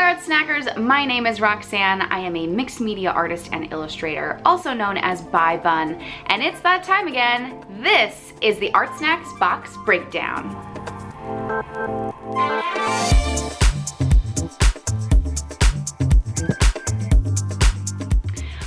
Art Snackers, my name is Roxanne. I am a mixed media artist and illustrator, also known as By Bun, and it's that time again. This is the ArtSnacks Box Breakdown.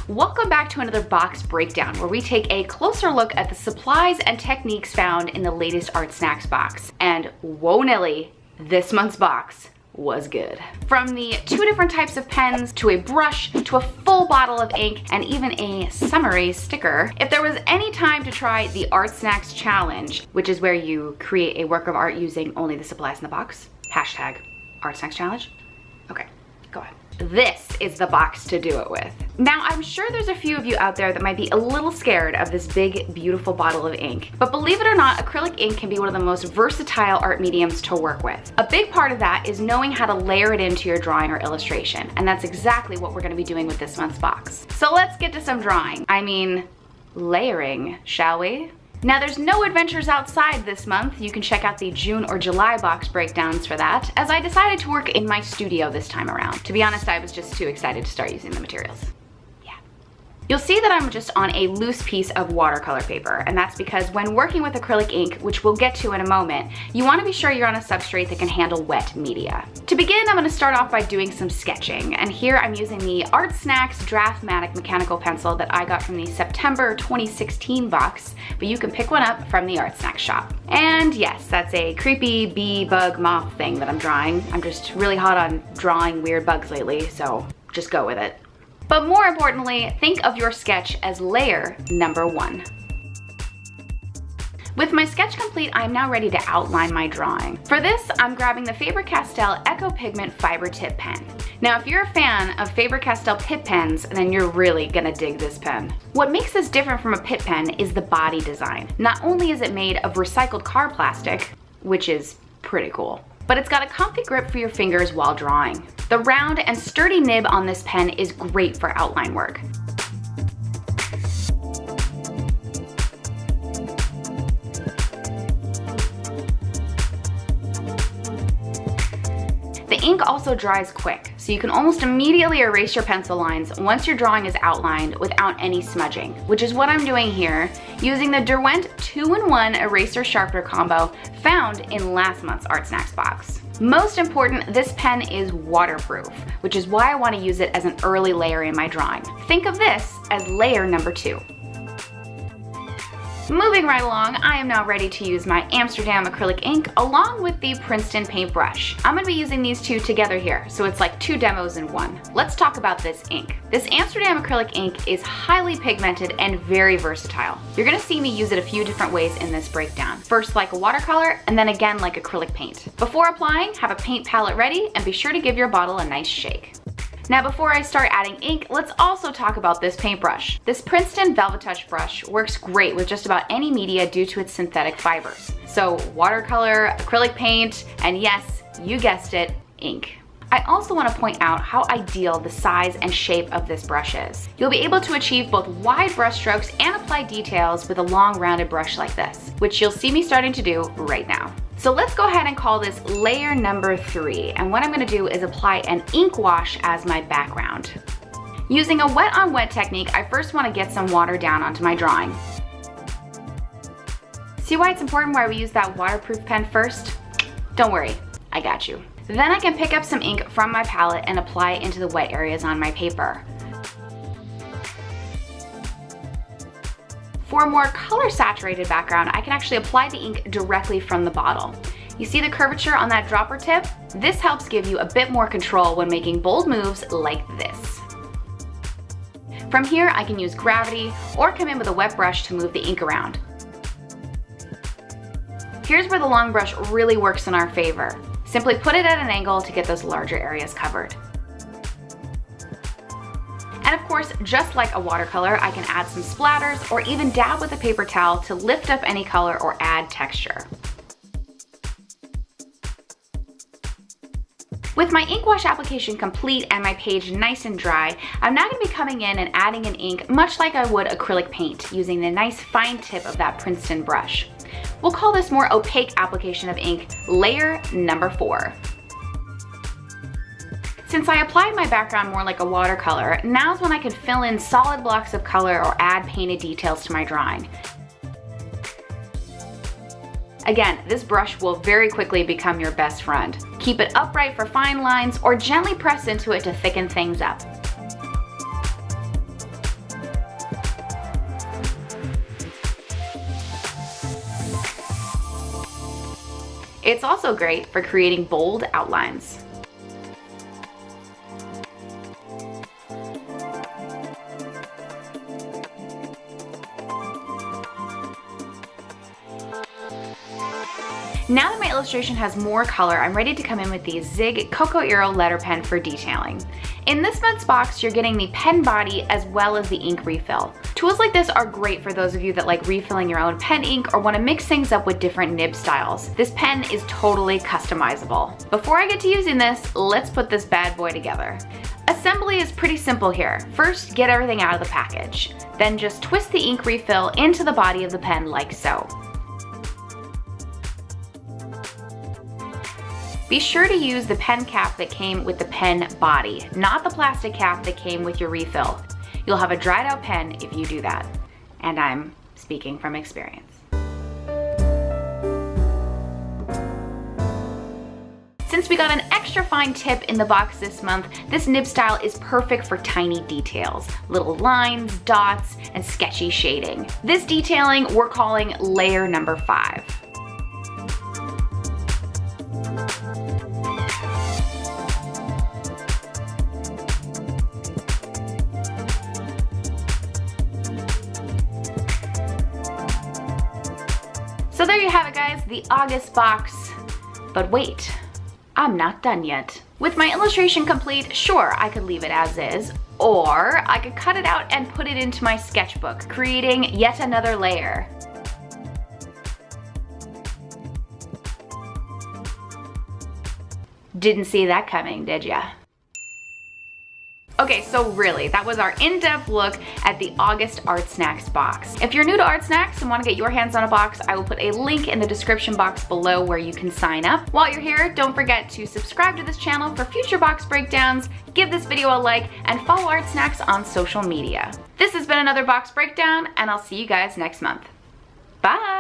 Welcome back to another box breakdown where we take a closer look at the supplies and techniques found in the latest ArtSnacks box. And whoa Nelly, this month's box was good. From the 2 different types of pens, to a brush, to a full bottle of ink, and even a summary sticker. If there was any time to try the ArtSnacks challenge, which is where you create a work of art using only the supplies in the box, hashtag ArtSnacks challenge. Okay, go ahead. This is the box to do it with. Now, I'm sure there's a few of you out there that might be a little scared of this big, beautiful bottle of ink. But believe it or not, acrylic ink can be one of the most versatile art mediums to work with. A big part of that is knowing how to layer it into your drawing or illustration. And that's exactly what we're gonna be doing with this month's box. So let's get to some drawing. I mean, layering, shall we? Now, there's no adventures outside this month. You can check out the June or July box breakdowns for that, as I decided to work in my studio this time around. To be honest, I was just too excited to start using the materials. You'll see that I'm just on a loose piece of watercolor paper, and that's because when working with acrylic ink, which we'll get to in a moment, you want to be sure you're on a substrate that can handle wet media. To begin, I'm going to start off by doing some sketching, and here I'm using the ArtSnacks Draft-Matic mechanical pencil that I got from the September 2016 box, but you can pick one up from the ArtSnacks shop. And yes, that's a creepy bee, bug, moth thing that I'm drawing. I'm just really hot on drawing weird bugs lately, so just go with it. But more importantly, think of your sketch as layer number 1. With my sketch complete, I'm now ready to outline my drawing. For this, I'm grabbing the Faber-Castell Echo Pigment Fiber Tip Pen. Now, if you're a fan of Faber-Castell Pitt pens, then you're really gonna dig this pen. What makes this different from a Pitt pen is the body design. Not only is it made of recycled car plastic, which is pretty cool, but it's got a comfy grip for your fingers while drawing. The round and sturdy nib on this pen is great for outline work. The ink also dries quick, so you can almost immediately erase your pencil lines once your drawing is outlined without any smudging, which is what I'm doing here using the Derwent 2-in-1 eraser sharpener combo found in last month's ArtSnacks box. Most important, this pen is waterproof, which is why I want to use it as an early layer in my drawing. Think of this as layer number 2. Moving right along, I am now ready to use my Amsterdam acrylic ink along with the Princeton paintbrush. I'm going to be using these two together here, so it's like 2 demos in one. Let's talk about this ink. This Amsterdam acrylic ink is highly pigmented and very versatile. You're going to see me use it a few different ways in this breakdown. First like a watercolor, and then again like acrylic paint. Before applying, have a paint palette ready and be sure to give your bottle a nice shake. Now, before I start adding ink, let's also talk about this paintbrush. This Princeton Velvet Touch brush works great with just about any media due to its synthetic fibers. So watercolor, acrylic paint, and yes, you guessed it, ink. I also want to point out how ideal the size and shape of this brush is. You'll be able to achieve both wide brush strokes and apply details with a long rounded brush like this, which you'll see me starting to do right now. So let's go ahead and call this layer number 3, and what I'm going to do is apply an ink wash as my background. Using a wet on wet technique, I first want to get some water down onto my drawing. See why it's important why we use that waterproof pen first? Don't worry, I got you. Then I can pick up some ink from my palette and apply it into the wet areas on my paper. For a more color-saturated background, I can actually apply the ink directly from the bottle. You see the curvature on that dropper tip? This helps give you a bit more control when making bold moves like this. From here, I can use gravity or come in with a wet brush to move the ink around. Here's where the long brush really works in our favor. Simply put it at an angle to get those larger areas covered. And of course, just like a watercolor, I can add some splatters or even dab with a paper towel to lift up any color or add texture. With my ink wash application complete and my page nice and dry, I'm now going to be coming in and adding an ink much like I would acrylic paint, using the nice fine tip of that Princeton brush. We'll call this more opaque application of ink layer number 4. Since I applied my background more like a watercolor, now's when I can fill in solid blocks of color or add painted details to my drawing. Again, this brush will very quickly become your best friend. Keep it upright for fine lines or gently press into it to thicken things up. It's also great for creating bold outlines. Now that my illustration has more color, I'm ready to come in with the Zig Cocoa Eero letter pen for detailing. In this month's box, you're getting the pen body as well as the ink refill. Tools like this are great for those of you that like refilling your own pen ink or want to mix things up with different nib styles. This pen is totally customizable. Before I get to using this, let's put this bad boy together. Assembly is pretty simple here. First, get everything out of the package. Then just twist the ink refill into the body of the pen like so. Be sure to use the pen cap that came with the pen body, not the plastic cap that came with your refill. You'll have a dried out pen if you do that. And I'm speaking from experience. Since we got an extra fine tip in the box this month, this nib style is perfect for tiny details, little lines, dots, and sketchy shading. This detailing we're calling layer number 5. So there you have it, guys, the August box. But wait, I'm not done yet. With my illustration complete, sure, I could leave it as is, or I could cut it out and put it into my sketchbook, creating yet another layer. Didn't see that coming, did ya? Okay, so really, that was our in-depth look at the August ArtSnacks box. If you're new to ArtSnacks and want to get your hands on a box, I will put a link in the description box below where you can sign up. While you're here, don't forget to subscribe to this channel for future box breakdowns, give this video a like, and follow ArtSnacks on social media. This has been another box breakdown, and I'll see you guys next month. Bye!